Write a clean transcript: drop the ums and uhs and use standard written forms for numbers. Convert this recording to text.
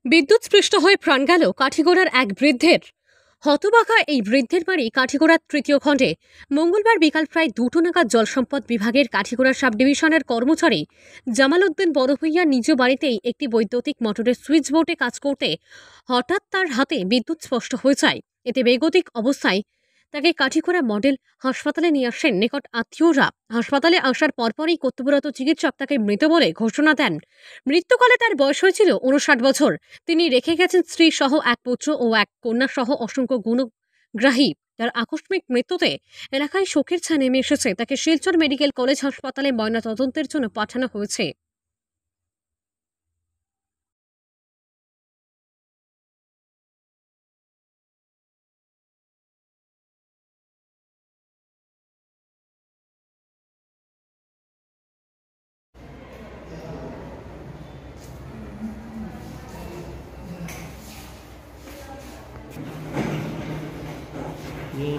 বিদ্যুৎস্পৃষ্ট হয়ে প্রাণ গেল কাঠিগড়ার এক বৃদ্ধের। হতবাকা এই বৃদ্ধের বাড়ি কাঠিগড়ার তৃতীয় খণ্ডে। মঙ্গলবার বিকাল প্রায় 2টো নাগাদ জলসম্পদ বিভাগের কাঠিগড়া সাব ডিভিশনের কর্মচারী জামাল উদ্দিন বড়ভূঁইয়া নিজ বাড়িতেই একটি বৈদ্যুতিক মোটরের সুইচ বোর্ডে কাজ করতে হঠাৎ তার হাতে বিদ্যুৎ স্পষ্ট হয়ে যায়। এতে বেগতিক অবস্থায় তাকে কাঠিগড়া মডেল হাসপাতালে নিয়ে আসেন নিকট আত্মীয়রা। হাসপাতালে আসার পরপরই কর্তব্যরত চিকিৎসক তাকে মৃত বলে ঘোষণা দেন। মৃত্যুকালে তার বয়স হয়েছিল 59 বছর। তিনি রেখে গেছেন স্ত্রী সহ এক পুত্র ও এক কন্যা সহ অসংখ্য গুণগ্রাহী। তার আকস্মিক মৃত্যুতে এলাকায় শোকের ছায়া নেমে এসেছে। তাকে শিলচর মেডিকেল কলেজ হাসপাতালে ময়নাতদন্তের জন্য পাঠানো হয়েছে। ये